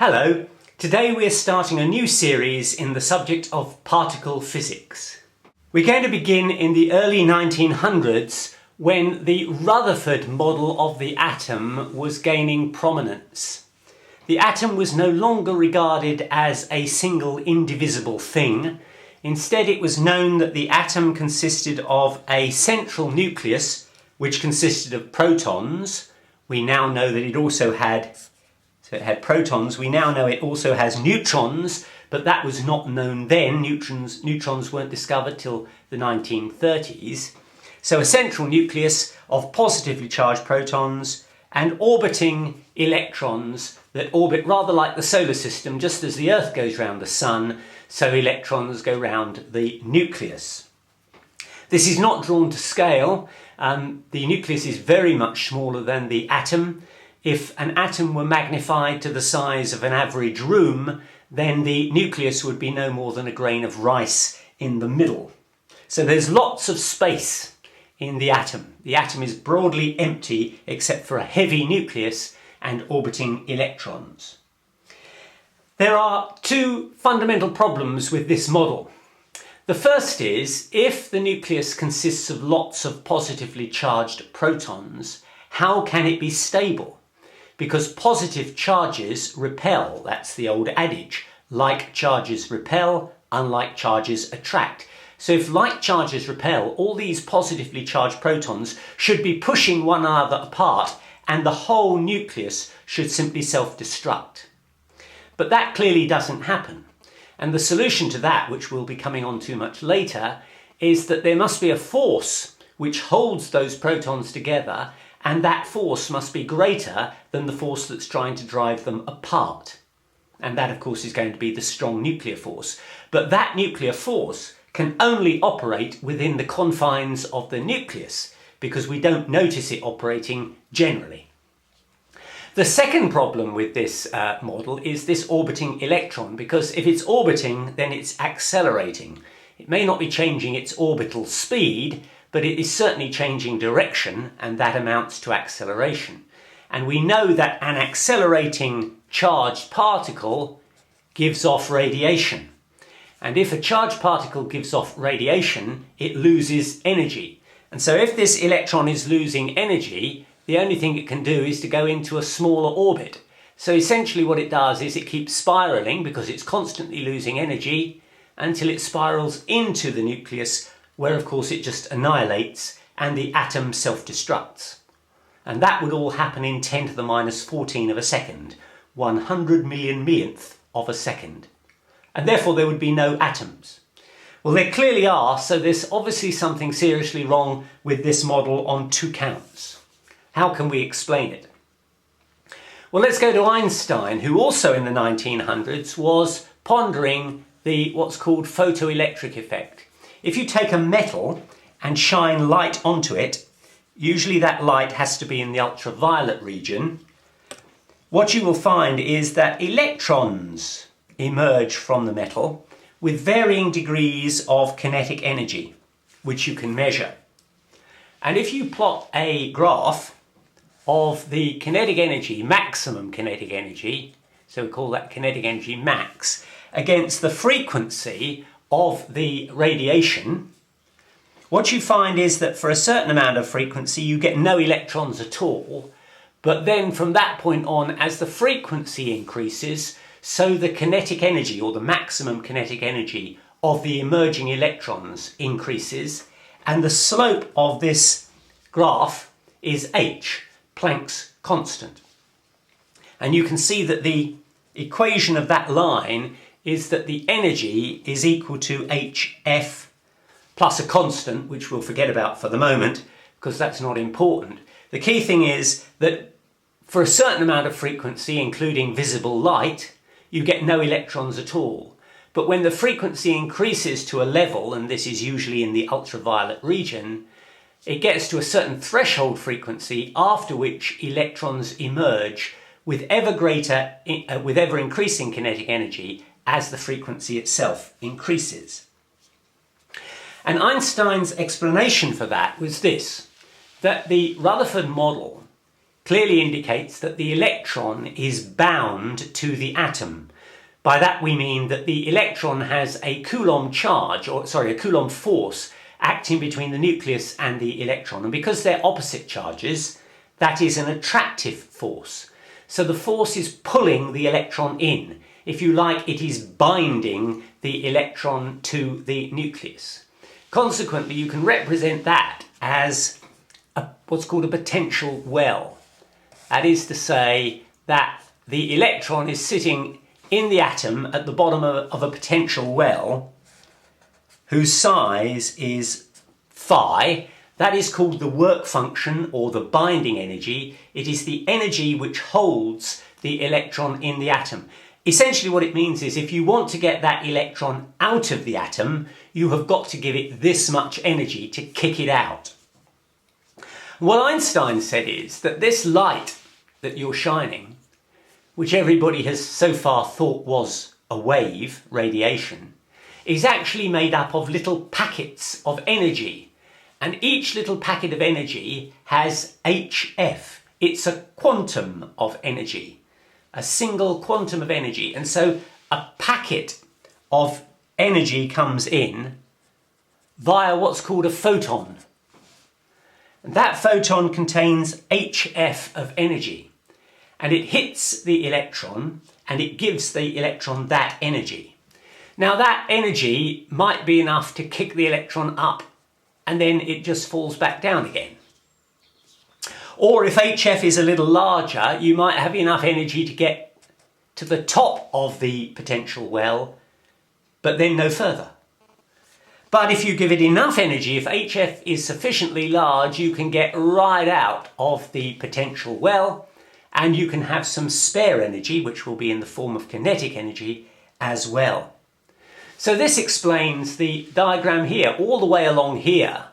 Hello, today we're starting a new series in the subject of particle physics. We're going to begin in the early 1900s when the Rutherford model of the atom was gaining prominence. The atom was no longer regarded as a single indivisible thing. Instead, it was known that the atom consisted of a central nucleus which consisted of protons. We now know that it also had protons. We now know it also has neutrons, but that was not known then. Neutrons weren't discovered till the 1930s. So a central nucleus of positively charged protons and orbiting electrons that orbit rather like the solar system, just as the Earth goes round the Sun, so electrons go round the nucleus. This is not drawn to scale. The nucleus is very much smaller than the atom. If an atom were magnified to the size of an average room, then the nucleus would be no more than a grain of rice in the middle. So there's lots of space in the atom. The atom is broadly empty except for a heavy nucleus and orbiting electrons. There are two fundamental problems with this model. The first is, if the nucleus consists of lots of positively charged protons, how can it be stable? Because positive charges repel, that's the old adage. Like charges repel, unlike charges attract. So if like charges repel, all these positively charged protons should be pushing one another apart and the whole nucleus should simply self-destruct. But that clearly doesn't happen. And the solution to that, which we'll be coming on to much later, is that there must be a force which holds those protons together, and that force must be greater than the force that's trying to drive them apart. And that, of course, is going to be the strong nuclear force. But that nuclear force can only operate within the confines of the nucleus, because we don't notice it operating generally. The second problem with this model is this orbiting electron, because if it's orbiting, then it's accelerating. It may not be changing its orbital speed, but it is certainly changing direction, and that amounts to acceleration. And we know that an accelerating charged particle gives off radiation. And if a charged particle gives off radiation, it loses energy. And so if this electron is losing energy, the only thing it can do is to go into a smaller orbit. So essentially what it does is it keeps spiraling, because it's constantly losing energy, until it spirals into the nucleus, where of course it just annihilates and the atom self-destructs. And that would all happen in 10 to the minus 14 of a second, 100 million millionth of a second. And therefore there would be no atoms. Well, there clearly are, so there's obviously something seriously wrong with this model on two counts. How can we explain it? Well, let's go to Einstein, who also in the 1900s was pondering the what's called photoelectric effect. If you take a metal and shine light onto it, usually that light has to be in the ultraviolet region, what you will find is that electrons emerge from the metal with varying degrees of kinetic energy, which you can measure. And if you plot a graph of the kinetic energy, maximum kinetic energy, so we call that kinetic energy max, against the frequency of the radiation, what you find is that for a certain amount of frequency you get no electrons at all, but then from that point on, as the frequency increases, so the kinetic energy, or the maximum kinetic energy of the emerging electrons increases, and the slope of this graph is h, Planck's constant. And you can see that the equation of that line is that the energy is equal to hf plus a constant, which we'll forget about for the moment, because that's not important. The key thing is that for a certain amount of frequency, including visible light, you get no electrons at all. But when the frequency increases to a level, and this is usually in the ultraviolet region, it gets to a certain threshold frequency after which electrons emerge with ever increasing kinetic energy as the frequency itself increases. And Einstein's explanation for that was this, that the Rutherford model clearly indicates that the electron is bound to the atom. By that we mean that the electron has a Coulomb charge, a Coulomb force acting between the nucleus and the electron. And because they're opposite charges, that is an attractive force. So the force is pulling the electron in. If you like, it is binding the electron to the nucleus. Consequently, you can represent that as what's called a potential well. That is to say that the electron is sitting in the atom at the bottom of a potential well whose size is phi. That is called the work function or the binding energy. It is the energy which holds the electron in the atom. Essentially what it means is if you want to get that electron out of the atom, you have got to give it this much energy to kick it out. What Einstein said is that this light that you're shining, which everybody has so far thought was a wave, radiation, is actually made up of little packets of energy. And each little packet of energy has HF. It's a quantum of energy, a single quantum of energy. And so a packet of energy comes in via what's called a photon. And that photon contains HF of energy. And it hits the electron and it gives the electron that energy. Now that energy might be enough to kick the electron up and then it just falls back down again. Or if HF is a little larger, you might have enough energy to get to the top of the potential well, but then no further. But if you give it enough energy, if HF is sufficiently large, you can get right out of the potential well, and you can have some spare energy, which will be in the form of kinetic energy as well. So this explains the diagram here. All the way along here,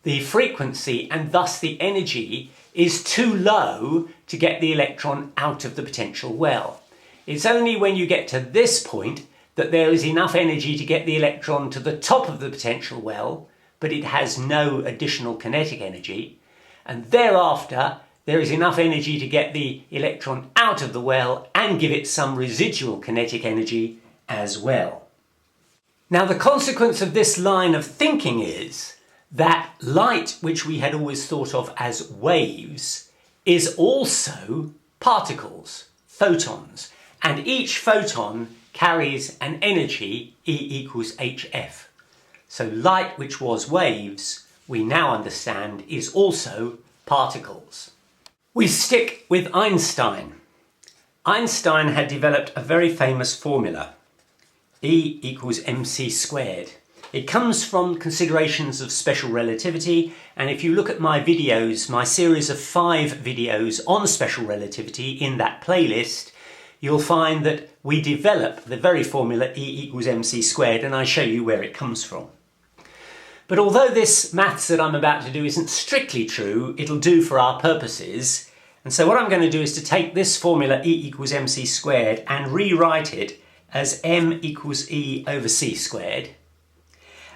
the frequency and thus the energy is too low to get the electron out of the potential well. It's only when you get to this point that there is enough energy to get the electron to the top of the potential well, but it has no additional kinetic energy. And thereafter, there is enough energy to get the electron out of the well and give it some residual kinetic energy as well. Now, the consequence of this line of thinking is that light, which we had always thought of as waves, is also particles, photons, and each photon carries an energy E equals HF. So light, which was waves, we now understand is also particles. We stick with Einstein. Einstein had developed a very famous formula, E equals mc squared. It comes from considerations of special relativity, and if you look at my videos, my series of 5 videos on special relativity in that playlist, you'll find that we develop the very formula E equals mc squared, and I show you where it comes from. But although this maths that I'm about to do isn't strictly true, it'll do for our purposes. And so what I'm going to do is to take this formula E equals mc squared and rewrite it as m equals E over c squared.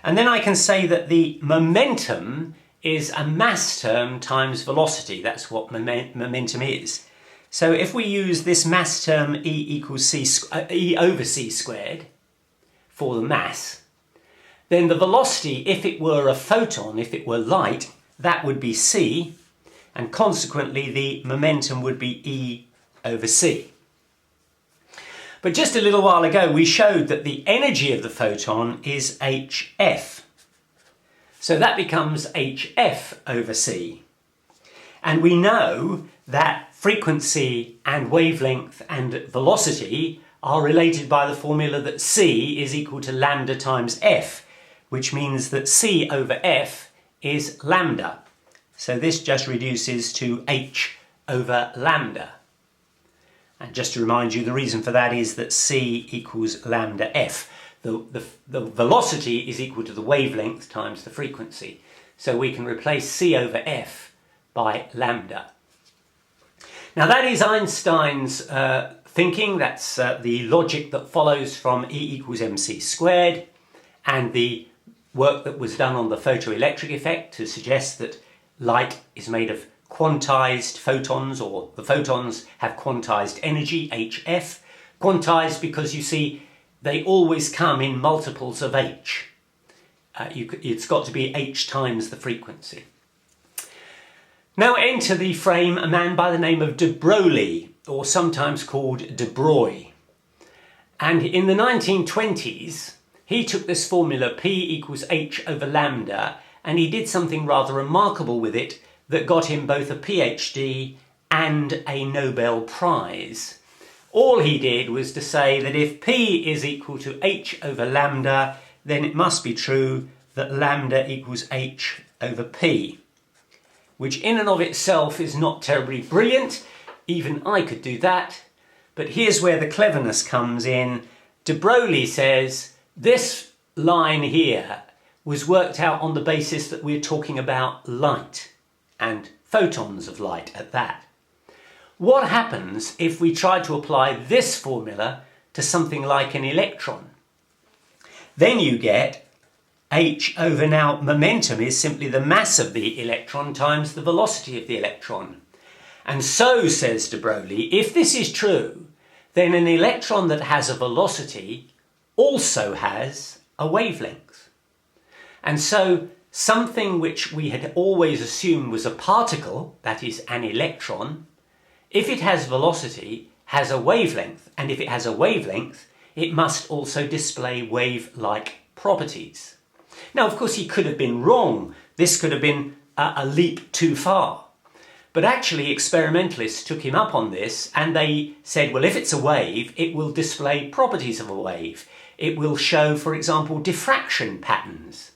And then I can say that the momentum is a mass term times velocity. That's what momentum is. So if we use this mass term E over c squared for the mass, then the velocity, if it were a photon, if it were light, that would be c, and consequently the momentum would be E over c. But just a little while ago we showed that the energy of the photon is HF. So that becomes HF over c. And we know that frequency and wavelength and velocity are related by the formula that c is equal to lambda times f, which means that c over f is lambda. So this just reduces to h over lambda. And just to remind you, the reason for that is that c equals lambda f. The velocity is equal to the wavelength times the frequency. So we can replace c over f by lambda. Now that is Einstein's thinking. That's the logic that follows from E equals mc squared, and the work that was done on the photoelectric effect to suggest that light is made of quantized photons, or the photons have quantized energy, HF. Quantized because, you see, they always come in multiples of h. It's got to be h times the frequency. Now enter the frame a man by the name of de Broglie, or sometimes called de Broglie. And in the 1920s, he took this formula P equals h over lambda, and he did something rather remarkable with it that got him both a PhD and a Nobel Prize. All he did was to say that if P is equal to h over lambda, then it must be true that lambda equals h over P, which in and of itself is not terribly brilliant. Even I could do that. But here's where the cleverness comes in. De Broglie says this line here was worked out on the basis that we're talking about light, and photons of light at that. What happens if we try to apply this formula to something like an electron? Then you get h over, now momentum is simply the mass of the electron times the velocity of the electron. And so, says de Broglie, if this is true, then an electron that has a velocity also has a wavelength. And so something which we had always assumed was a particle, that is an electron, if it has velocity, has a wavelength, and if it has a wavelength, it must also display wave-like properties. Now, of course, he could have been wrong. This could have been a leap too far. But actually, experimentalists took him up on this, and they said, well, if it's a wave, it will display properties of a wave. It will show, for example, diffraction patterns.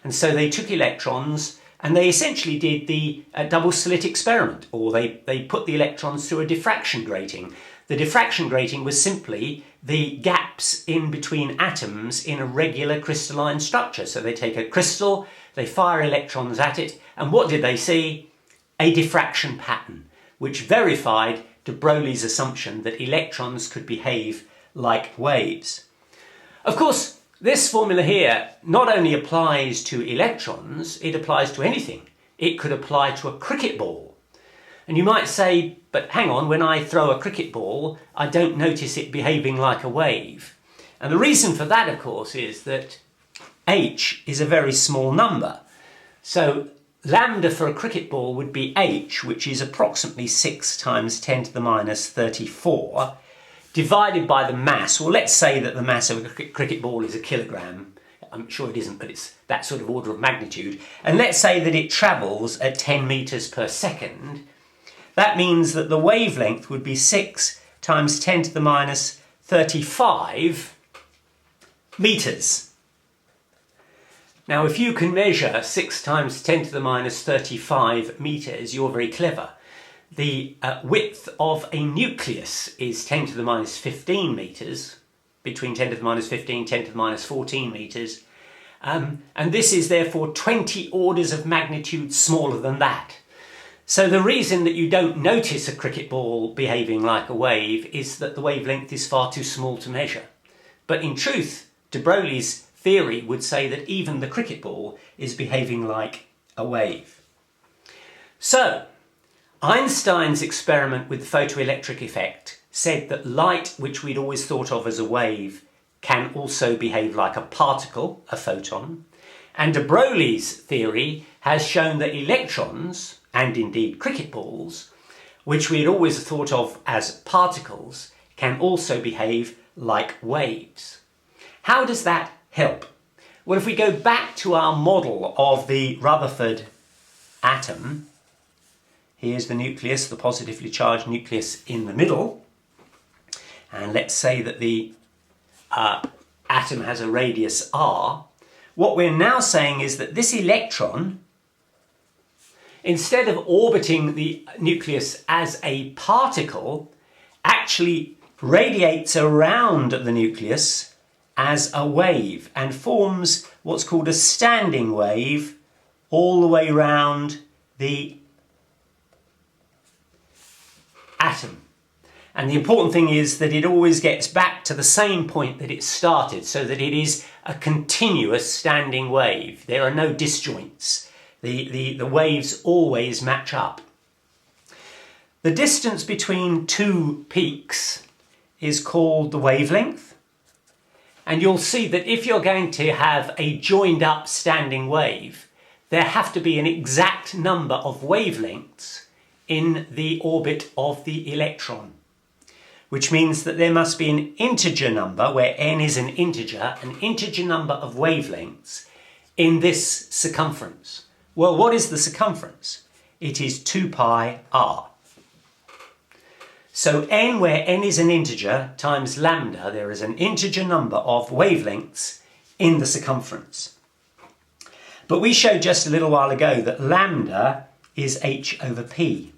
And so they took electrons and they essentially did the double slit experiment, or they put the electrons through a diffraction grating. The diffraction grating was simply the gaps in between atoms in a regular crystalline structure. So they take a crystal, they fire electrons at it, and what did they see? A diffraction pattern, which verified de Broglie's assumption that electrons could behave like waves. Of course, this formula here not only applies to electrons, it applies to anything. It could apply to a cricket ball. And you might say, but hang on, when I throw a cricket ball, I don't notice it behaving like a wave. And the reason for that, of course, is that h is a very small number. So lambda for a cricket ball would be h, which is approximately 6 times 10 to the minus 34, divided by the mass. Well, let's say that the mass of a cricket ball is a kilogram. I'm sure it isn't, but it's that sort of order of magnitude. And let's say that it travels at 10 meters per second. That means that the wavelength would be 6 times 10 to the minus 35 meters. Now, if you can measure 6 times 10 to the minus 35 meters, you're very clever. The width of a nucleus is 10 to the minus 15 meters, between 10 to the minus 15, 10 to the minus 14 meters. And this is therefore 20 orders of magnitude smaller than that. So the reason that you don't notice a cricket ball behaving like a wave is that the wavelength is far too small to measure. But in truth, de Broglie's theory would say that even the cricket ball is behaving like a wave. So, Einstein's experiment with the photoelectric effect said that light, which we'd always thought of as a wave, can also behave like a particle, a photon. And de Broglie's theory has shown that electrons, and indeed cricket balls, which we had always thought of as particles, can also behave like waves. How does that help? Well, if we go back to our model of the Rutherford atom, here's the nucleus, the positively charged nucleus in the middle, and let's say that the atom has a radius r. What we're now saying is that this electron, instead of orbiting the nucleus as a particle, actually radiates around the nucleus as a wave and forms what's called a standing wave all the way round the atom. And the important thing is that it always gets back to the same point that it started, so that it is a continuous standing wave. There are no disjoints. The waves always match up. The distance between two peaks is called the wavelength, and you'll see that if you're going to have a joined up standing wave, there have to be an exact number of wavelengths in the orbit of the electron, which means that there must be an integer number, where n is an integer number of wavelengths in this circumference. Well, what is the circumference? It is 2 pi r. So n, where n is an integer, times lambda, there is an integer number of wavelengths in the circumference. But we showed just a little while ago that lambda is h over p.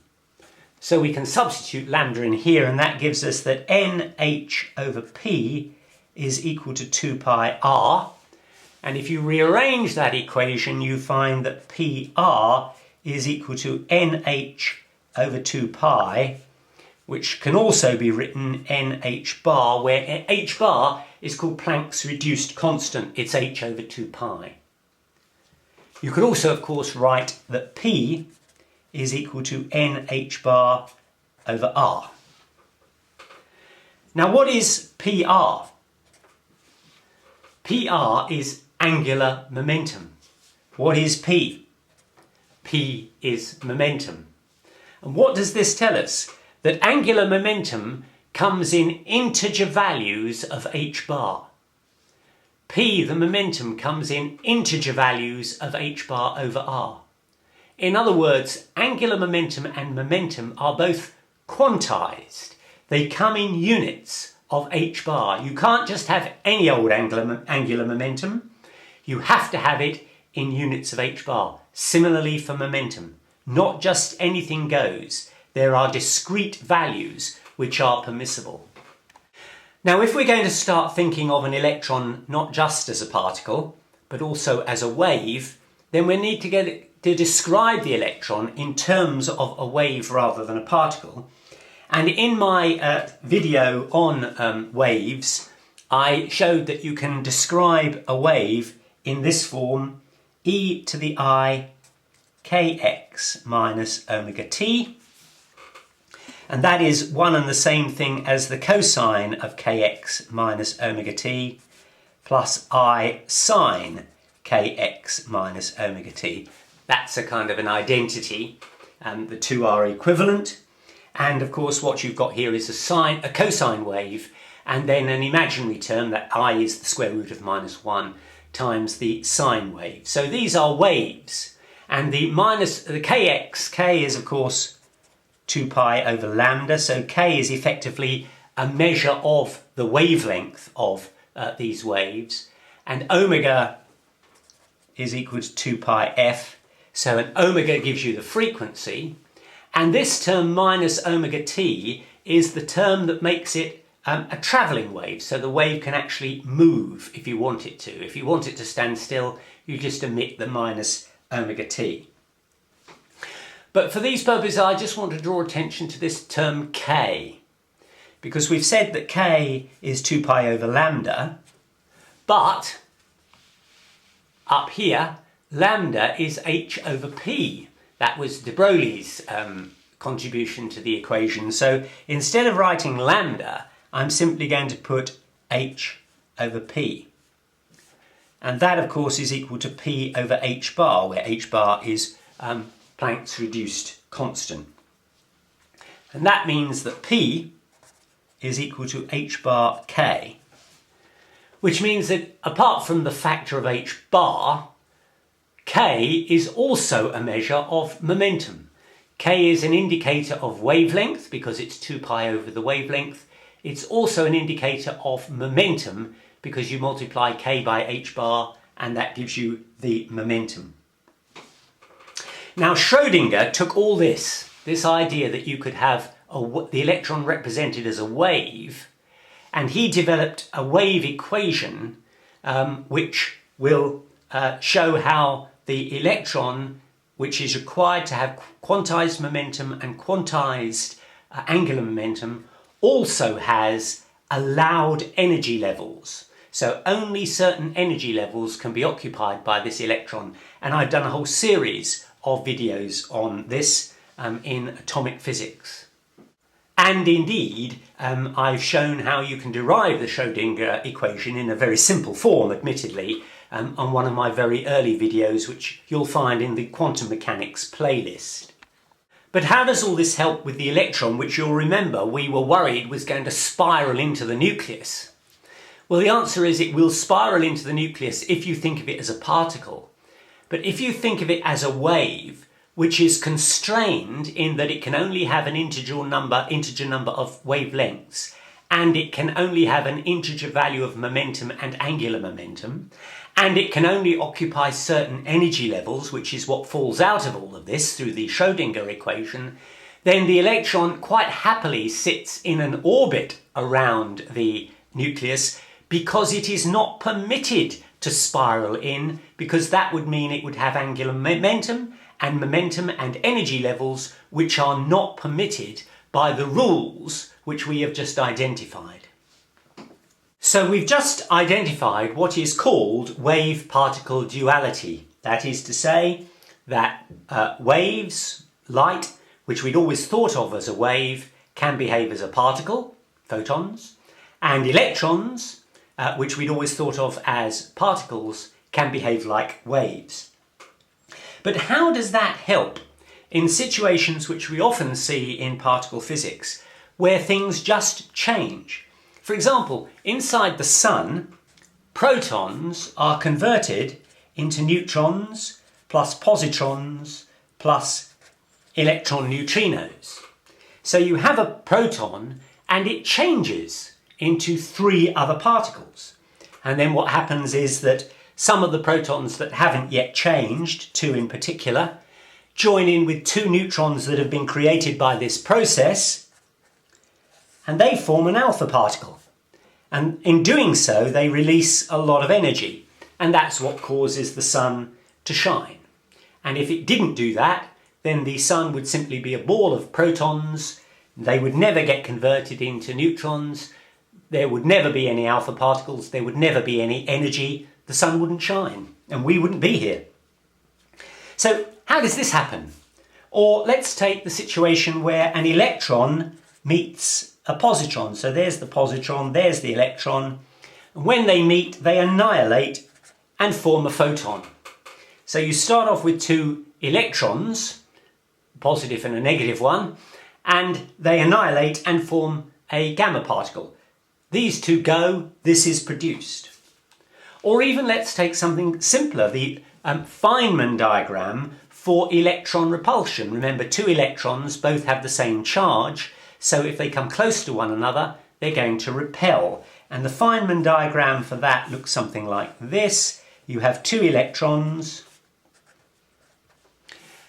So we can substitute lambda in here, and that gives us that nh over p is equal to 2 pi r. And if you rearrange that equation, you find that pr is equal to nh over 2 pi, which can also be written nh bar, where h bar is called Planck's reduced constant. It's h over 2 pi. You could also, of course, write that p is equal to nh bar over r. Now, what is PR? PR is angular momentum. What is P? P is momentum. And what does this tell us? That angular momentum comes in integer values of h bar. P, the momentum, comes in integer values of h bar over r. In other words, angular momentum and momentum are both quantized. They come in units of h bar. You can't just have any old angular momentum. You have to have it in units of h bar. Similarly for momentum, not just anything goes. There are discrete values which are permissible. Now, if we're going to start thinking of an electron not just as a particle, but also as a wave, then we need to get it to describe the electron in terms of a wave rather than a particle. And in my video on waves, I showed that you can describe a wave in this form: e to the I kx minus omega t. And that is one and the same thing as the cosine of kx minus omega t plus I sine kx minus omega t. That's a kind of an identity. The two are equivalent. And of course, what you've got here is a cosine wave, and then an imaginary term, that I is the square root of minus 1 times the sine wave. So these are waves. And the kx, k is of course 2 pi over lambda. So k is effectively a measure of the wavelength of these waves. And omega is equal to 2 pi f. So an omega gives you the frequency. And this term minus omega t is the term that makes it a travelling wave. So the wave can actually move if you want it to. If you want it to stand still, you just omit the minus omega t. But for these purposes, I just want to draw attention to this term k, because we've said that k is 2 pi over lambda, but up here, lambda is h over p. That was de Broglie's contribution to the equation. So instead of writing lambda, I'm simply going to put h over p. And that, of course, is equal to p over h bar, where h bar is Planck's reduced constant. And that means that p is equal to h bar k, which means that apart from the factor of h bar, k is also a measure of momentum. K is an indicator of wavelength because it's 2 pi over the wavelength. It's also an indicator of momentum because you multiply k by h bar and that gives you the momentum. Now, Schrödinger took all this idea that you could have the electron represented as a wave, and he developed a wave equation which will show how the electron, which is required to have quantized momentum and quantized angular momentum, also has allowed energy levels. So only certain energy levels can be occupied by this electron. And I've done a whole series of videos on this in atomic physics. And indeed, I've shown how you can derive the Schrödinger equation in a very simple form, admittedly, on one of my very early videos, which you'll find in the quantum mechanics playlist. But how does all this help with the electron, which you'll remember we were worried was going to spiral into the nucleus? Well, the answer is it will spiral into the nucleus if you think of it as a particle. But if you think of it as a wave, which is constrained in that it can only have an integer number of wavelengths, and it can only have an integer value of momentum and angular momentum, and it can only occupy certain energy levels, which is what falls out of all of this through the Schrödinger equation, then the electron quite happily sits in an orbit around the nucleus because it is not permitted to spiral in, because that would mean it would have angular momentum and energy levels which are not permitted by the rules which we have just identified. So we've just identified what is called wave-particle duality. That is to say that waves, light, which we'd always thought of as a wave, can behave as a particle, photons, and electrons, which we'd always thought of as particles, can behave like waves. But how does that help in situations which we often see in particle physics, where things just change? For example, inside the sun, protons are converted into neutrons plus positrons plus electron neutrinos. So you have a proton and it changes into 3 other particles. And then what happens is that some of the protons that haven't yet changed, 2 in particular, join in with 2 neutrons that have been created by this process, and they form an alpha particle. And in doing so, they release a lot of energy, and that's what causes the sun to shine. And if it didn't do that, then the sun would simply be a ball of protons. They would never get converted into neutrons. There would never be any alpha particles. There would never be any energy. The sun wouldn't shine, and we wouldn't be here. So how does this happen? Or let's take the situation where an electron meets a positron. So there's the positron, there's the electron. And when they meet, they annihilate and form a photon. So you start off with 2 electrons, a positive and a negative one, and they annihilate and form a gamma particle. These 2 go, this is produced. Or even let's take something simpler, the Feynman diagram for electron repulsion. Remember, 2 electrons both have the same charge, so if they come close to one another, they're going to repel. And the Feynman diagram for that looks something like this. You have 2 electrons,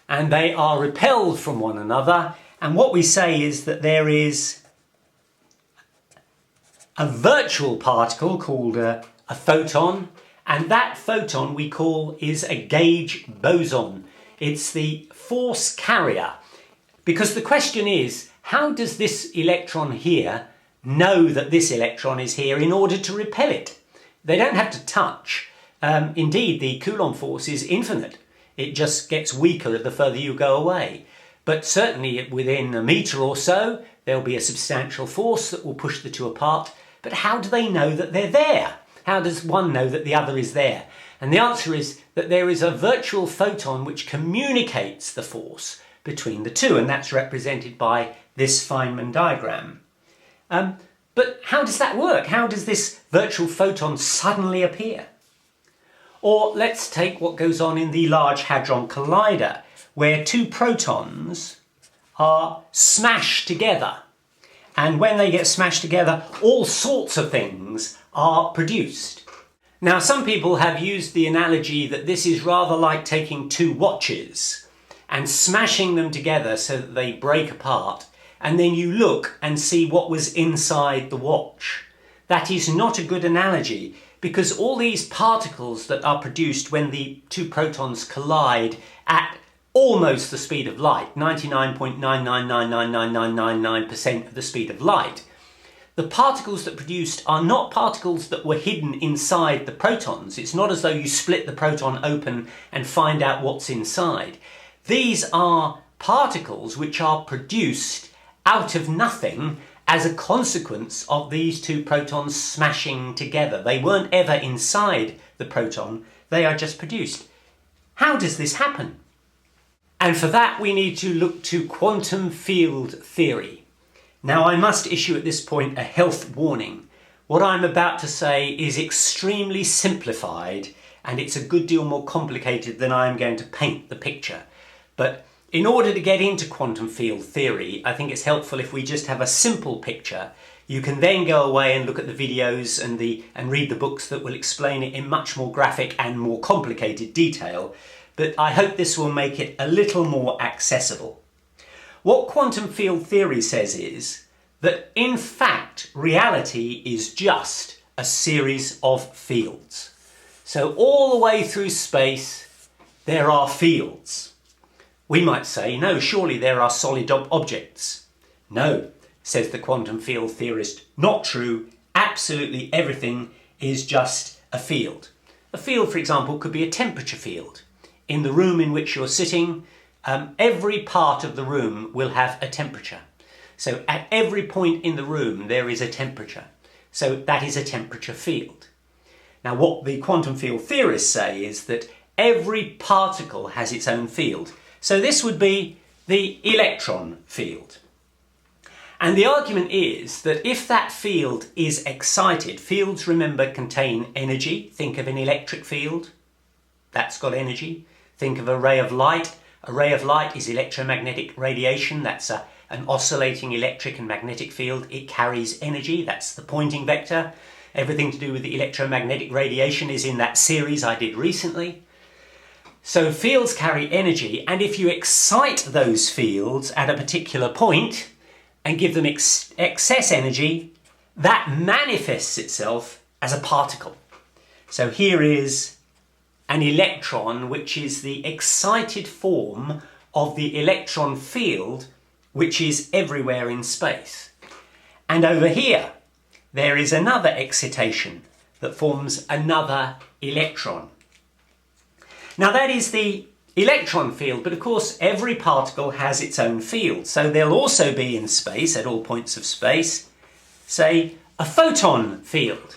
and they are repelled from one another, and what we say is that there is a virtual particle called a photon, and that photon we call is a gauge boson. It's the force carrier, because the question is, how does this electron here know that this electron is here in order to repel it? They don't have to touch. Indeed, the Coulomb force is infinite. It just gets weaker the further you go away. But certainly within a metre or so, there'll be a substantial force that will push the 2 apart. But how do they know that they're there? How does one know that the other is there? And the answer is that there is a virtual photon which communicates the force between the 2, and that's represented by this Feynman diagram. But how does that work? How does this virtual photon suddenly appear? Or let's take what goes on in the Large Hadron Collider, where 2 protons are smashed together. And when they get smashed together, all sorts of things are produced. Now, some people have used the analogy that this is rather like taking 2 watches and smashing them together so that they break apart, and then you look and see what was inside the watch. That is not a good analogy, because all these particles that are produced when the 2 protons collide at almost the speed of light, 99.9999999% of the speed of light, the particles that produced are not particles that were hidden inside the protons. It's not as though you split the proton open and find out what's inside. These are particles which are produced out of nothing as a consequence of these two protons smashing together. They weren't ever inside the proton, they are just produced. How does this happen? And for that we need to look to quantum field theory. Now I must issue at this point a health warning. What I'm about to say is extremely simplified and it's a good deal more complicated than I'm going to paint the picture. But in order to get into quantum field theory, I think it's helpful if we just have a simple picture. You can then go away and look at the videos and read the books that will explain it in much more graphic and more complicated detail. But I hope this will make it a little more accessible. What quantum field theory says is that in fact reality is just a series of fields. So all the way through space there are fields. We might say, no, surely there are solid objects. No, says the quantum field theorist, not true. Absolutely everything is just a field. A field, for example, could be a temperature field. In the room in which you're sitting, every part of the room will have a temperature. So at every point in the room there is a temperature. So that is a temperature field. Now what the quantum field theorists say is that every particle has its own field. So this would be the electron field. And the argument is that if that field is excited, fields, remember, contain energy. Think of an electric field. That's got energy. Think of a ray of light. A ray of light is electromagnetic radiation. That's an oscillating electric and magnetic field. It carries energy. That's the Poynting vector. Everything to do with the electromagnetic radiation is in that series I did recently. So fields carry energy, and if you excite those fields at a particular point and give them excess energy, that manifests itself as a particle. So here is an electron, which is the excited form of the electron field, which is everywhere in space. And over here, there is another excitation that forms another electron. Now that is the electron field, but of course every particle has its own field. So there'll also be in space, at all points of space, say a photon field.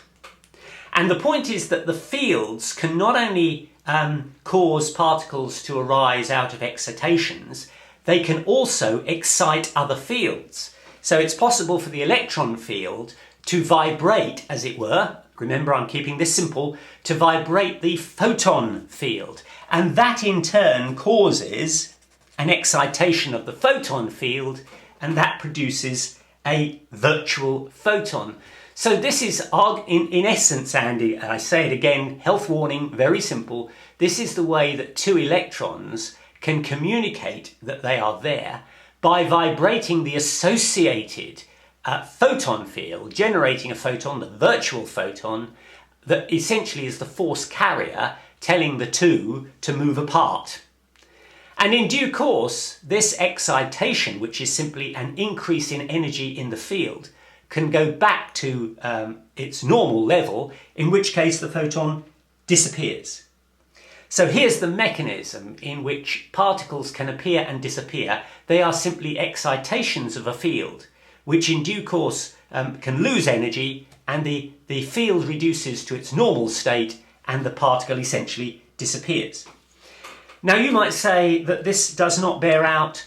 And the point is that the fields can not only cause particles to arise out of excitations, they can also excite other fields. So it's possible for the electron field to vibrate, as it were. Remember, I'm keeping this simple, to vibrate the photon field. And that in turn causes an excitation of the photon field, and that produces a virtual photon. So this is, in essence, Andy, I say it again, health warning, very simple. This is the way that two electrons can communicate that they are there by vibrating the associated photon field, generating a photon, the virtual photon, that essentially is the force carrier telling the two to move apart. And in due course, this excitation, which is simply an increase in energy in the field, can go back to its normal level, in which case the photon disappears. So here's the mechanism in which particles can appear and disappear. They are simply excitations of a field, which in due course can lose energy, and the field reduces to its normal state and the particle essentially disappears. Now you might say that this does not bear out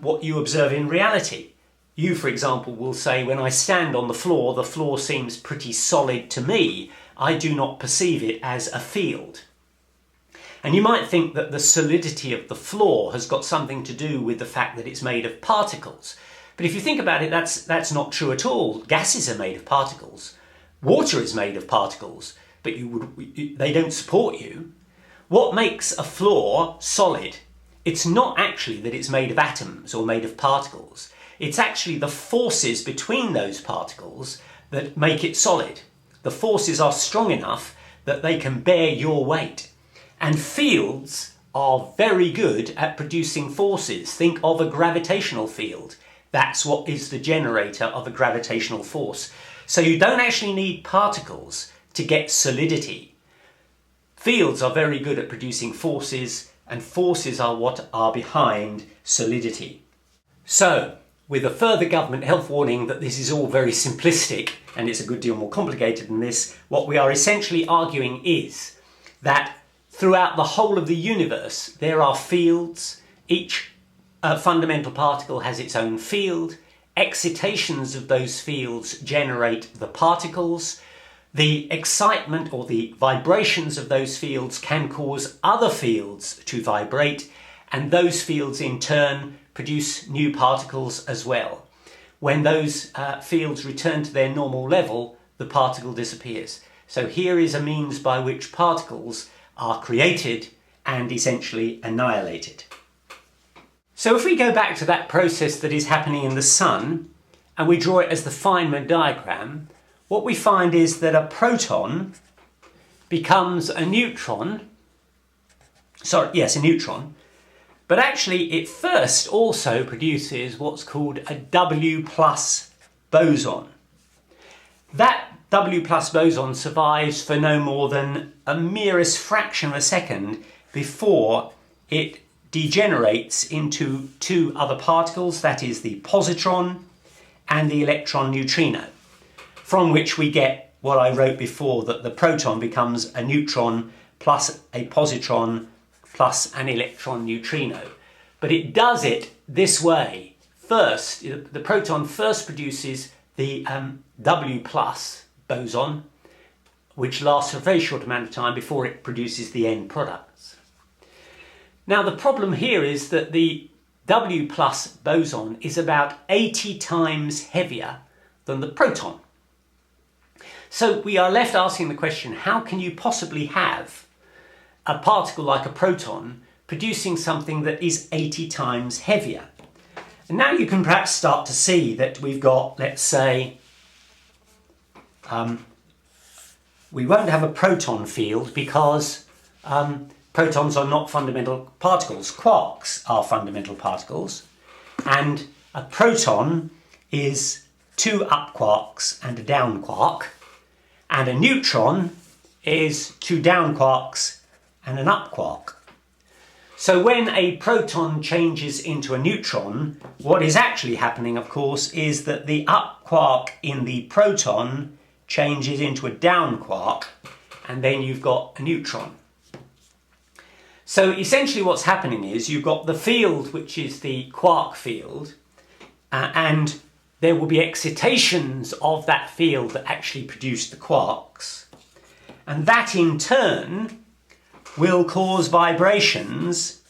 what you observe in reality. You, for example, will say, when I stand on the floor seems pretty solid to me. I do not perceive it as a field. And you might think that the solidity of the floor has got something to do with the fact that it's made of particles. But if you think about it, that's not true at all. Gases are made of particles. Water is made of particles, but they don't support you. What makes a floor solid? It's not actually that it's made of atoms or made of particles. It's actually the forces between those particles that make it solid. The forces are strong enough that they can bear your weight. And fields are very good at producing forces. Think of a gravitational field. That's what is the generator of a gravitational force. So you don't actually need particles to get solidity. Fields are very good at producing forces, and forces are what are behind solidity. So, with a further government health warning that this is all very simplistic and it's a good deal more complicated than this. What we are essentially arguing is that throughout the whole of the universe there are fields. Each fundamental particle has its own field. Excitations of those fields generate the particles. The excitement or the vibrations of those fields can cause other fields to vibrate, and those fields in turn produce new particles as well. When those fields return to their normal level, the particle disappears. So here is a means by which particles are created and essentially annihilated. So if we go back to that process that is happening in the sun and we draw it as the Feynman diagram, what we find is that a proton becomes a neutron. A neutron. But actually it first also produces what's called a W plus boson. That W plus boson survives for no more than a merest fraction of a second before it degenerates into two other particles, that is the positron and the electron neutrino, from which we get what I wrote before, that the proton becomes a neutron plus a positron plus an electron neutrino. But it does it this way. First, the proton first produces the W plus boson, which lasts for a very short amount of time before it produces the end products. Now the problem here is that the W plus boson is about 80 times heavier than the proton. So we are left asking the question, how can you possibly have a particle like a proton producing something that is 80 times heavier? And now you can perhaps start to see that we've got, let's say, we won't have a proton field because protons are not fundamental particles. Quarks are fundamental particles, and a proton is two up quarks and a down quark, and a neutron is two down quarks and an up quark. So when a proton changes into a neutron, what is actually happening, of course, is that the up quark in the proton changes into a down quark, and then you've got a neutron. So essentially what's happening is you've got the field, which is the quark field, and there will be excitations of that field that actually produce the quarks. And that in turn will cause vibrations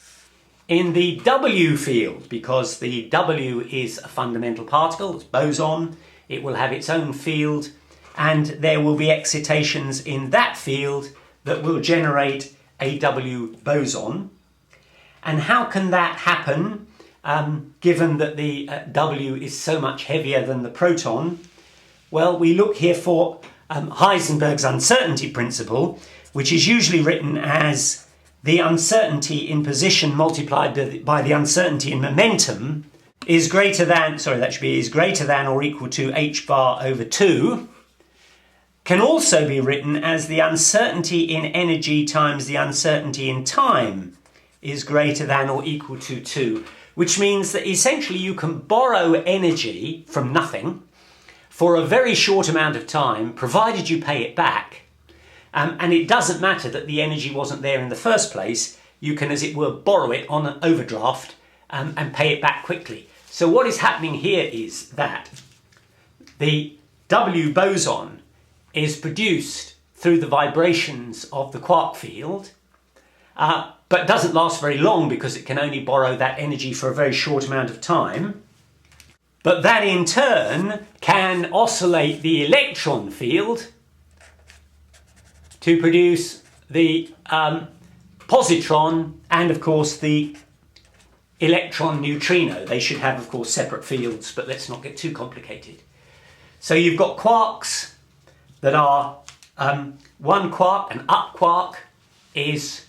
in the W field, because the W is a fundamental particle, it's boson, it will have its own field, and there will be excitations in that field that will generate a W boson. And how can that happen, given that the W is so much heavier than the proton? Well, we look here for Heisenberg's uncertainty principle, which is usually written as the uncertainty in position multiplied by the uncertainty in momentum is greater than, is greater than or equal to h bar over 2. Can also be written as the uncertainty in energy times the uncertainty in time is greater than or equal to 2, which means that essentially you can borrow energy from nothing for a very short amount of time, provided you pay it back. And it doesn't matter that the energy wasn't there in the first place. You can, as it were, borrow it on an overdraft and pay it back quickly. So what is happening here is that the W boson is produced through the vibrations of the quark field, but doesn't last very long because it can only borrow that energy for a very short amount of time. But that in turn can oscillate the electron field to produce the positron and, of course, the electron neutrino. They should have, of course, separate fields, but let's not get too complicated. So you've got quarks that are one quark, an up quark, is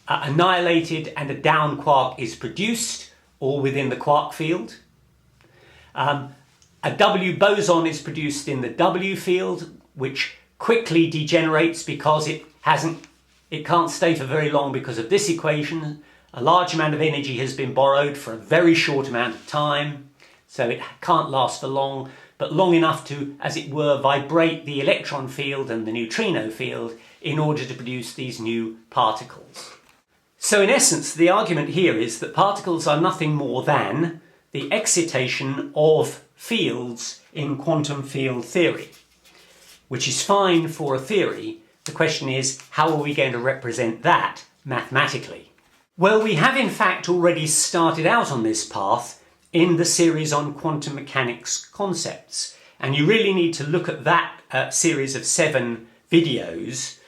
annihilated and a down quark is produced, all within the quark field. A W boson is produced in the W field, which quickly degenerates because it can't stay for very long because of this equation. A large amount of energy has been borrowed for a very short amount of time. So it can't last for long, but long enough to, as it were, vibrate the electron field and the neutrino field in order to produce these new particles. So in essence, the argument here is that particles are nothing more than the excitation of fields in quantum field theory, which is fine for a theory. The question is, how are we going to represent that mathematically? Well, we have in fact already started out on this path in the series on quantum mechanics concepts, and you really need to look at that series of 7 videos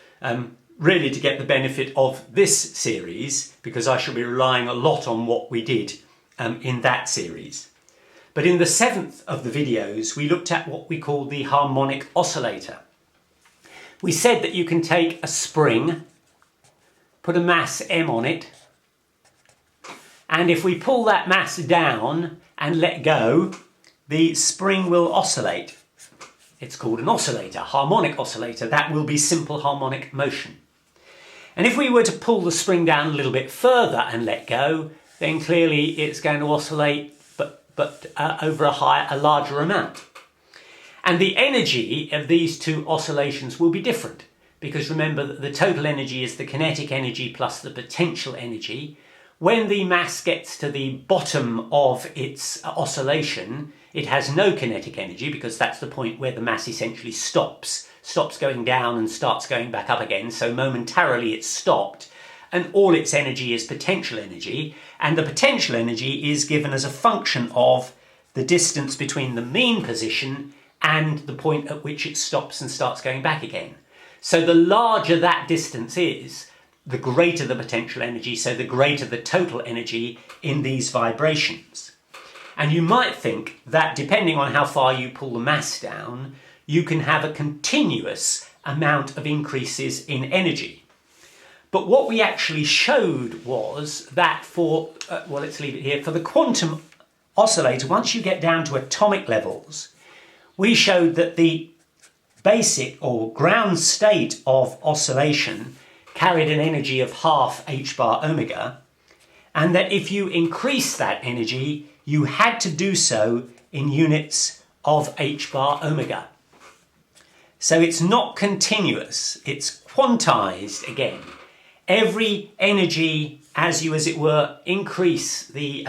really to get the benefit of this series, because I shall be relying a lot on what we did in that series. But in the 7th of the videos, we looked at what we call the harmonic oscillator. We said that you can take a spring, put a mass m on it, and if we pull that mass down and let go, the spring will oscillate. It's called an oscillator, harmonic oscillator. That will be simple harmonic motion. And if we were to pull the spring down a little bit further and let go, then clearly it's going to oscillate, but over a larger amount. And the energy of these two oscillations will be different, because remember that the total energy is the kinetic energy plus the potential energy. When the mass gets to the bottom of its oscillation, it has no kinetic energy, because that's the point where the mass essentially stops going down and starts going back up again. So momentarily it's stopped, and all its energy is potential energy, and the potential energy is given as a function of the distance between the mean position and the point at which it stops and starts going back again. So the larger that distance is, the greater the potential energy, so the greater the total energy in these vibrations. And you might think that depending on how far you pull the mass down, you can have a continuous amount of increases in energy. But what we actually showed was that for, well, let's leave it here, for the quantum oscillator, once you get down to atomic levels, we showed that the basic or ground state of oscillation carried an energy of half h bar omega, and that if you increase that energy, you had to do so in units of h bar omega. So it's not continuous, it's quantized again. Every energy, as you, as it were, increase the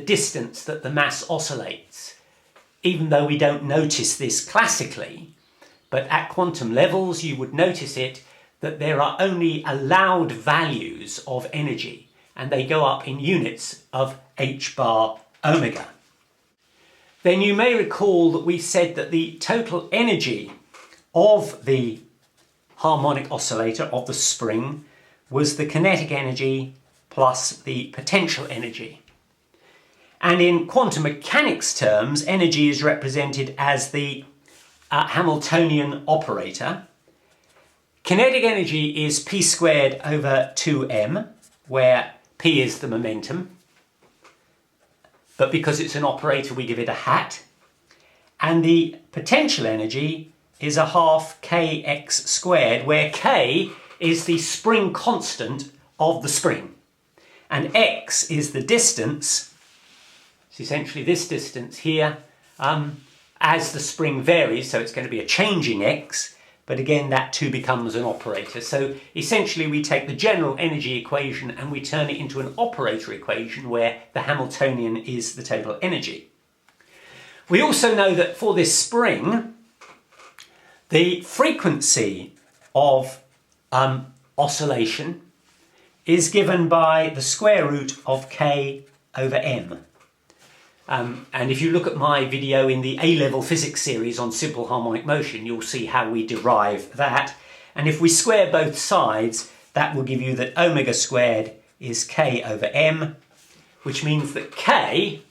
distance that the mass oscillates, even though we don't notice this classically, but at quantum levels you would notice it, that there are only allowed values of energy, and they go up in units of h bar omega. Then you may recall that we said that the total energy of the harmonic oscillator, of the spring, was the kinetic energy plus the potential energy. And in quantum mechanics terms, energy is represented as the Hamiltonian operator. Kinetic energy is p squared over 2m, where p is the momentum. But because it's an operator, we give it a hat. And the potential energy is a half kx squared, where k is the spring constant of the spring. And x is the distance, it's essentially this distance here, as the spring varies, so it's going to be a changing x, but again that too becomes an operator. So essentially we take the general energy equation and we turn it into an operator equation where the Hamiltonian is the total energy. We also know that for this spring, the frequency of oscillation is given by the square root of k over m. And if you look at my video in the A-level physics series on simple harmonic motion, you'll see how we derive that. And if we square both sides, that will give you that omega squared is k over m, which means that k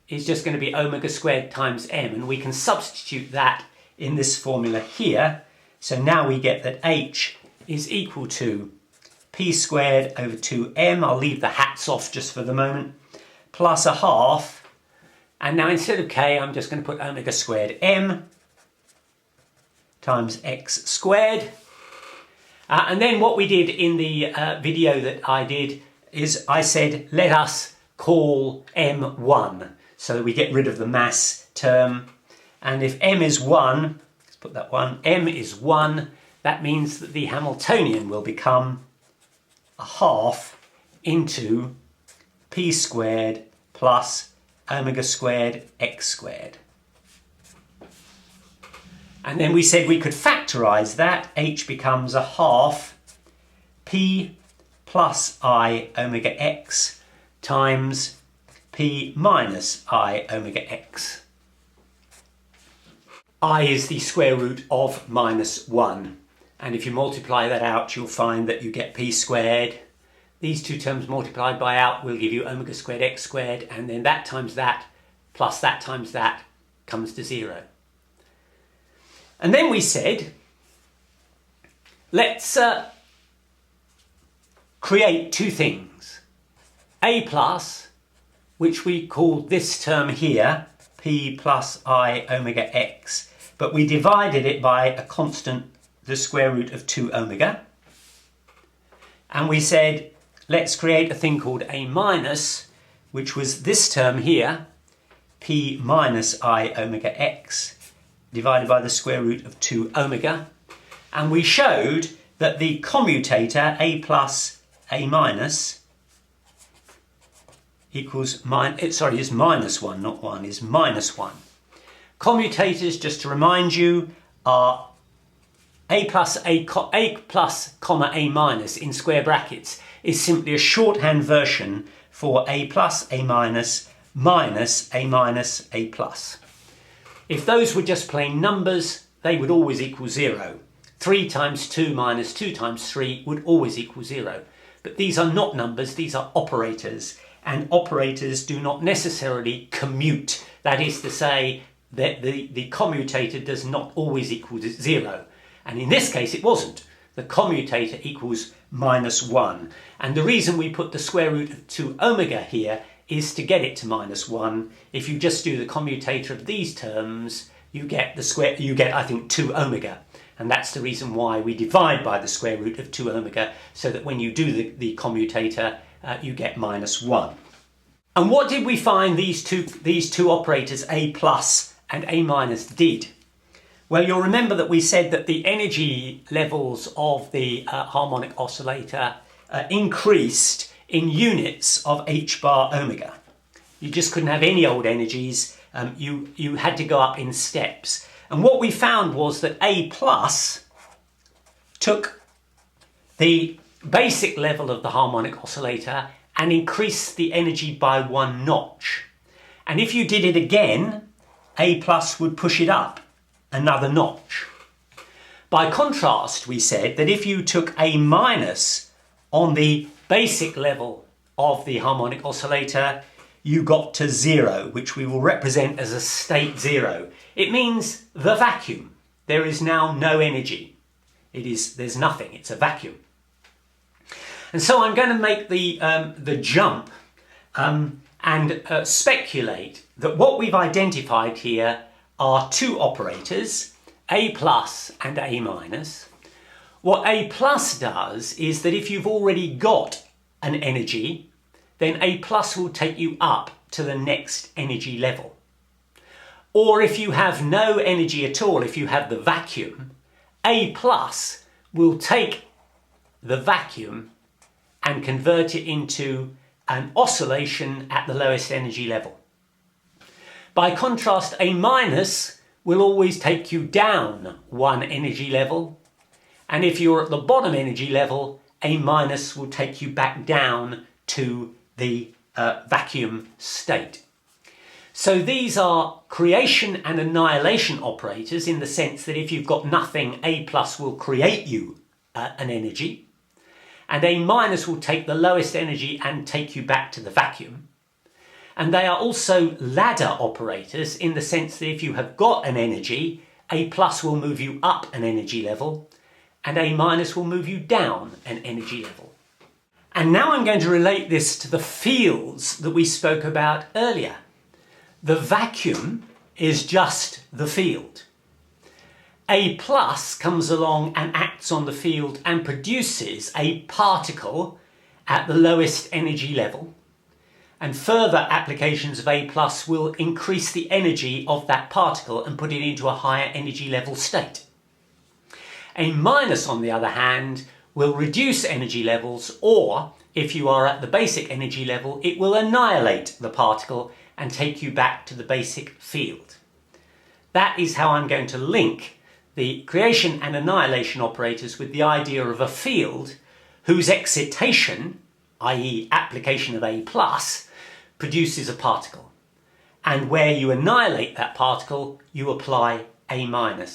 is just going to be omega squared times m, and we can substitute that in this formula here. So now we get that h is equal to p squared over 2m, I'll leave the hats off just for the moment, plus a half. And now instead of k, I'm just going to put omega squared m times x squared. And then what we did in the video that I did is I said, let us call m 1. so we get rid of the mass term. And if m is 1, let's put that 1, m is 1, that means that the Hamiltonian will become a half into p squared plus omega squared x squared. And then we said we could factorise that. H becomes a half p plus I omega x times p minus I omega x. I is the square root of minus 1. And if you multiply that out, you'll find that you get p squared. These two terms multiplied by out will give you omega squared x squared, and then that times that plus that times that comes to 0. And then we said, let's create two things. A plus, which we call this term here, p plus I omega x, but we divided it by a constant, the square root of 2 omega. And we said, let's create a thing called a minus, which was this term here, p minus I omega x, divided by the square root of 2 omega. And we showed that the commutator a plus a minus equals is minus 1, not 1, is minus 1. Commutators, just to remind you, are a plus comma a minus in square brackets is simply a shorthand version for a plus a minus minus a minus a plus. If those were just plain numbers, they would always equal 0. 3 times 2 minus 2 times 3 would always equal 0. But these are not numbers, these are operators. And operators do not necessarily commute. That is to say that the commutator does not always equal 0. And in this case it wasn't. The commutator equals minus 1. And the reason we put the square root of 2 omega here is to get it to minus 1. If you just do the commutator of these terms, you get I think 2 omega. And that's the reason why we divide by the square root of 2 omega, so that when you do the commutator, you get minus 1. And what did we find these two operators, a plus and a minus, did? Well, you'll remember that we said that the energy levels of the harmonic oscillator increased in units of h bar omega. You just couldn't have any old energies. You had to go up in steps. And what we found was that A plus took the basic level of the harmonic oscillator and increased the energy by 1 notch. And if you did it again, A plus would push it up another notch. By contrast, we said that if you took A minus on the basic level of the harmonic oscillator, you got to 0, which we will represent as a state 0. It means the vacuum. There is now no energy. There's nothing, it's a vacuum. And so I'm going to make the jump and speculate that what we've identified here are two operators, A plus and A minus. What A plus does is that if you've already got an energy, then A plus will take you up to the next energy level. Or if you have no energy at all, if you have the vacuum, A plus will take the vacuum and convert it into an oscillation at the lowest energy level. By contrast, A minus will always take you down one energy level, and if you're at the bottom energy level, A minus will take you back down to the vacuum state. So these are creation and annihilation operators, in the sense that if you've got nothing, A plus will create you an energy, and A minus will take the lowest energy and take you back to the vacuum. And they are also ladder operators, in the sense that if you have got an energy, A plus will move you up an energy level, and A minus will move you down an energy level. And now I'm going to relate this to the fields that we spoke about earlier. The vacuum is just the field. A plus comes along and acts on the field and produces a particle at the lowest energy level. And further applications of A+ will increase the energy of that particle and put it into a higher energy level state. A-, on the other hand, will reduce energy levels, or if you are at the basic energy level, it will annihilate the particle and take you back to the basic field. That is how I'm going to link the creation and annihilation operators with the idea of a field whose excitation, i.e. application of A+, produces a particle. And where you annihilate that particle, you apply A-.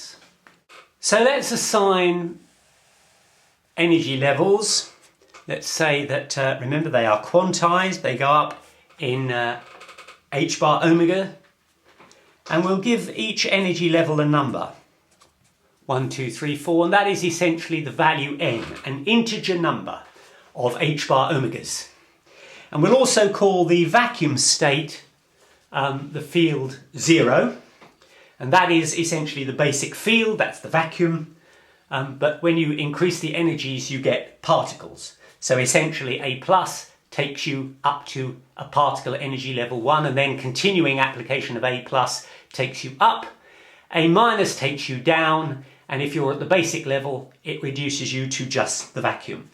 So let's assign energy levels. Let's say that, remember, they are quantized, they go up in h bar omega, and we'll give each energy level a number. 1, 2, 3, 4, and that is essentially the value n, an integer number of h bar omegas. And we'll also call the vacuum state the field 0, and that is essentially the basic field, that's the vacuum, but when you increase the energies you get particles. So essentially A+ takes you up to a particle energy level 1, and then continuing application of A+ takes you up, A- takes you down, and if you're at the basic level it reduces you to just the vacuum.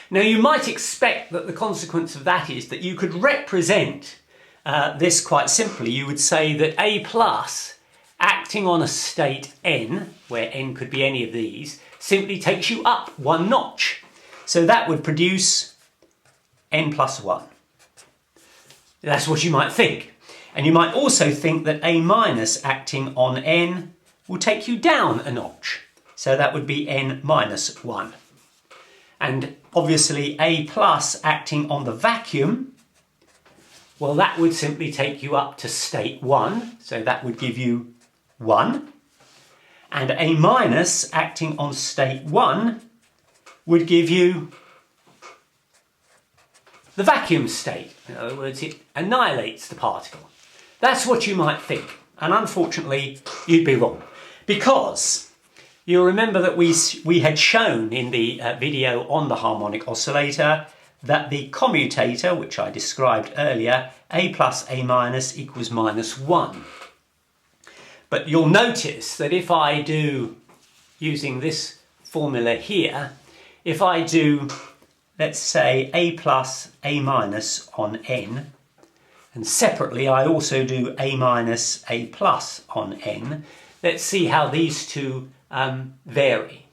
Now you might expect that the consequence of that is that you could represent this quite simply. You would say that A+ acting on a state n, where n could be any of these, simply takes you up one notch. So that would produce n+1. That's what you might think. And you might also think that A- acting on n will take you down a notch. So that would be n-1. And obviously A+ acting on the vacuum, well, that would simply take you up to state 1. So that would give you 1. And A- acting on state 1 would give you the vacuum state. In other words, it annihilates the particle. That's what you might think. And unfortunately, you'd be wrong. Because you'll remember that we had shown in the video on the harmonic oscillator that the commutator, which I described earlier, A plus A- equals -1. But you'll notice that if I do, using this formula here, if I do, let's say, A plus A- on n, and separately I also do A- A plus on n, let's see how these two vary.